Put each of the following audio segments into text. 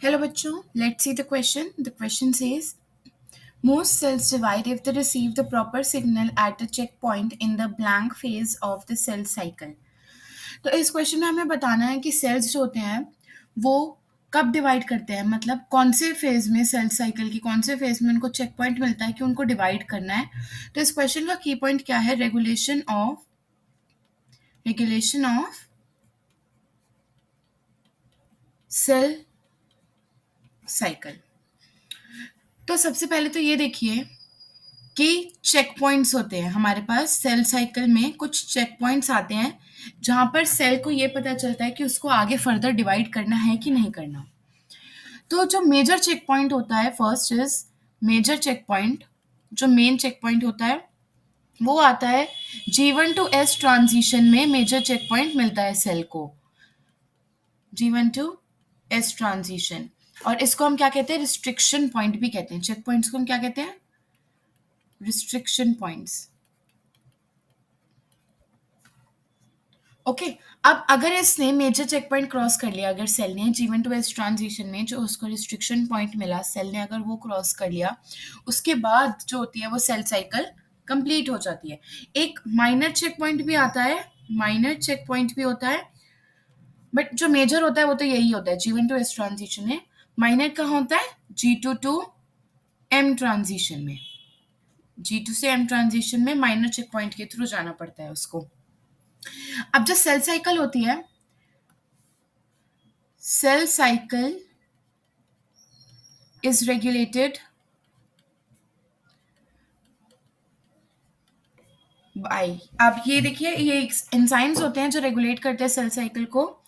Hello बच्चों, let's see the question. The question says, most cells divide if they receive the proper signal at a checkpoint in the blank phase of the cell cycle. तो इस question में हमें बताना है कि sales जो होते हैं वो कब डिवाइड करते हैं, मतलब कौन से फेज में, सेल साइकिल की कौन से फेज में उनको चेक पॉइंट मिलता है कि उनको डिवाइड करना है. तो इस क्वेश्चन का की पॉइंट क्या है? Regulation of cell cycle. तो सबसे पहले तो ये देखिए कि चेक पॉइंट्स होते हैं हमारे पास सेल साइकिल में. कुछ चेक पॉइंट्स आते हैं जहां पर सेल को ये पता चलता है कि उसको आगे फर्दर डिवाइड करना है कि नहीं करना. तो जो मेजर चेक पॉइंट होता है, first is major check point. जो मेन चेक पॉइंट होता है वो आता है G1 to S ट्रांजिशन में. मेजर चेक पॉइंट मिलता है सेल को G1 to S ट्रांजिशन, और इसको हम क्या कहते हैं? रिस्ट्रिक्शन पॉइंट भी कहते हैं. चेक पॉइंट्स को हम क्या कहते हैं? Restriction points. ओके. अब अगर इसने मेजर चेक पॉइंट क्रॉस कर लिया, अगर सेल ने G1 to S ट्रांजिशन में जो उसको रिस्ट्रिक्शन पॉइंट मिला, सेल ने अगर वो क्रॉस कर लिया, उसके बाद जो होती है वो सेल साइकिल कंप्लीट हो जाती है. एक माइनर चेक पॉइंट भी आता है, माइनर चेक पॉइंट भी होता है, बट जो मेजर होता है वो तो यही होता है G1 to S ट्रांजिशन में. माइनर कहाँ होता है? G2 to M ट्रांजिशन में. G2 से M ट्रांजिशन में माइनर चेक पॉइंट के थ्रू जाना पड़ता है उसको. अब जो सेल साइकिल होती है, cell cycle is regulated by, अब ये देखिए, ये एंजाइम्स होते हैं जो रेगुलेट करते हैं सेल साइकिल को.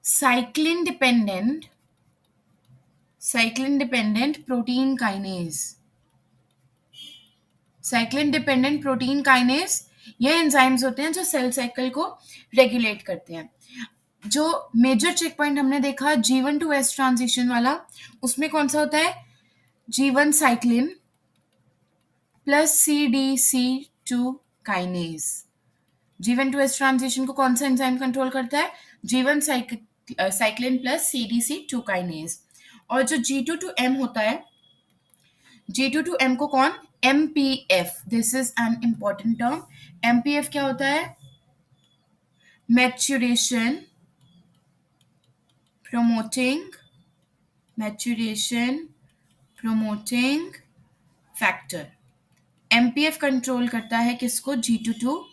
Cyclin dependent protein kinase. Cyclin dependent protein kinase ये एंजाइम्स होते हैं जो सेल साइकिल को रेगुलेट करते हैं. जो मेजर चेक पॉइंट हमने देखा G1 to S ट्रांजिशन वाला, उसमें कौन सा होता है? G1 cyclin plus CDC2 kinase. G1 to S transition को कौन सा एंजाइम कंट्रोल करता है? G1 cyclin plus CDC2 kinase. और जो G2 to M होता है, G2 to M को कौन? MPF. This is an important term. MPF क्या होता है? Maturation promoting factor. MPF control करता है किसको? G2 to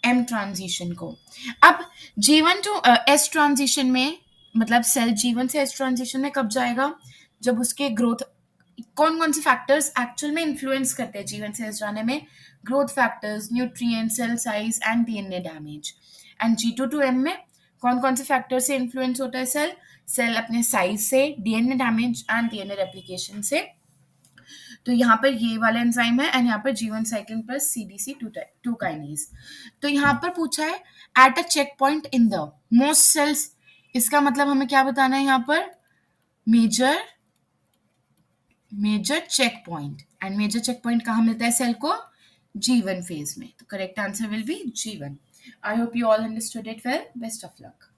M ट्रांजिशन को. अब G1 to S ट्रांजिशन में, मतलब सेल G1 से S ट्रांजिशन में कब जाएगा? जब उसके ग्रोथ, कौन कौन से फैक्टर्स एक्चुअल में इन्फ्लुएंस करते हैं G1 से S जाने में? Growth factors, nutrient, cell size and DNA damage. And G2 to M में कौन कौन से फैक्टर से इन्फ्लुएंस होता है सेल अपने साइज से, DNA damage and DNA replication से. तो यहाँ पर ये वाला एंजाइम है, एंड यहाँ पर G1 cyclin plus CDC2 kinase. तो यहाँ पर पूछा है at a check point in the most cells. इसका मतलब हमें क्या बताना है यहाँ पर? Major check point. And major check point कहाँ मिलता है सेल को? G1 फेज में. तो correct answer will be G1. I hope you all understood it well. Best of luck.